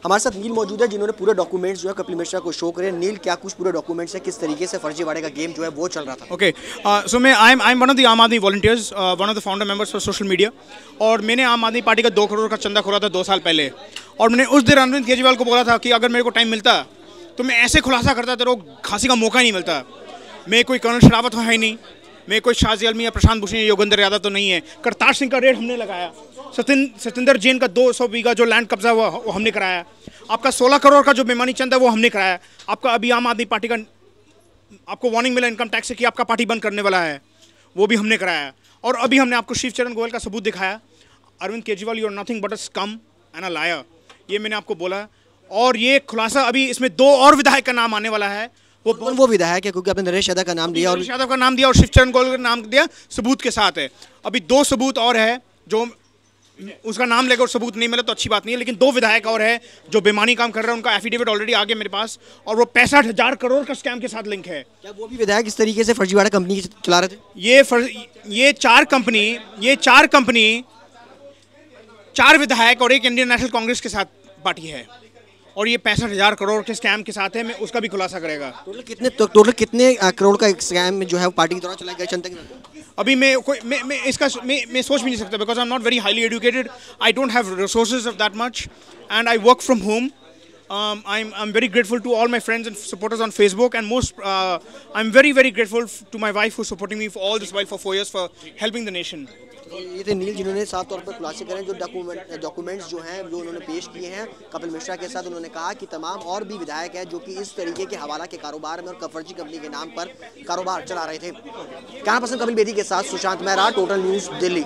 हमारे साथ नील मौजूद है जिन्होंने पूरे डॉक्यूमेंट्स जो है कपिल मिश्रा को शो करे। नील, क्या कुछ पूरे डॉक्यूमेंट्स है, किस तरीके से फर्जीवाड़े का गेम जो है वो चल रहा था? ओके, सो मैं I am one of the आम आदमी volunteers, one of the founder members for social media. और मैंने आम आदमी पार्टी का 2 करोड़ का चंदा खोला था 2 साल पहले। और मैंने उस दिन अरविंद केजरीवाल को बोला था कि अगर मेरे को टाइम मिलता तो मैं ऐसे खुलासा करता, तेरे को खांसी का मौका ही नहीं मिलता। मैं कोई कर्नल शरावत है ही नहीं, मैं कोई शाजी आलमी या प्रशांत भूषण या योगेंद्र यादव तो नहीं है। करतार सिंह का रेड हमने लगाया, सतिंदर जैन का 200 बीघा जो लैंड कब्जा हुआ वो हमने कराया, आपका 16 करोड़ का जो बेईमानी चंदा है वो हमने कराया, आपका अभी आम आदमी पार्टी का आपको वार्निंग मिला इनकम टैक्स से कि आपका पार्टी बंद करने वाला है, वो भी हमने कराया। और अभी हमने आपको शिवचरण गोयल का सबूत दिखाया। Arvind Kejriwal, you are nothing but a scum and a liar, ये मैंने आपको बोला। और ये खुलासा अभी इसमें 2 और विधायक का नाम आने वाला है। वो विधायक है, क्योंकि आपने नरेश यादव का नाम दिया और नरेश यादव का नाम दिया और शिवचरण गोयल का नाम दिया, सबूत के साथ है। अभी 2 सबूत और है, जो उसका नाम लेकर सबूत नहीं मिला तो अच्छी बात नहीं है, लेकिन 2 विधायक और है जो बेमानी काम कर रहे हैं। उनका एफिडेविट ऑलरेडी आ गया मेरे पास, और वो 65,000 करोड़ का स्कैम के साथ लिंक है। क्या वो भी विधायक इस तरीके से फर्जीवाड़ा कंपनी चला रहे थे? ये 4 विधायक और एक इंडियन नेशनल कांग्रेस के साथ पार्टी है, और ये 65,000 करोड़ के स्कैम के साथ है। मैं उसका भी खुलासा करेगा। टोटल कितने करोड़ का स्कैम जो है पार्टी के द्वारा चलाया गया जनता के साथ? अभी मैं सोच भी नहीं सकता, because I am not very highly educated, I don't have resources of that much, and I work from home. I'm very grateful to all my friends and supporters on Facebook, and I'm very grateful to my wife who's supporting me for all this while for 4 years for helping the nation. ये थे नील, जिन्होंने साफ तौर पर खुलासे करें जो documents जो हैं जो उन्होंने पेश किए हैं कपिल मिश्रा के साथ। उन्होंने कहा कि तमाम और भी विधायक हैं जो कि इस तरीके के हवाला के कारोबार में और फर्जी कंपनी के नाम पर कारोबार चला रहे थे। कैमरा पर्सन कपिल बेदी के साथ सुशांत मेहरा, टोटल न्यूज़, दिल्ली।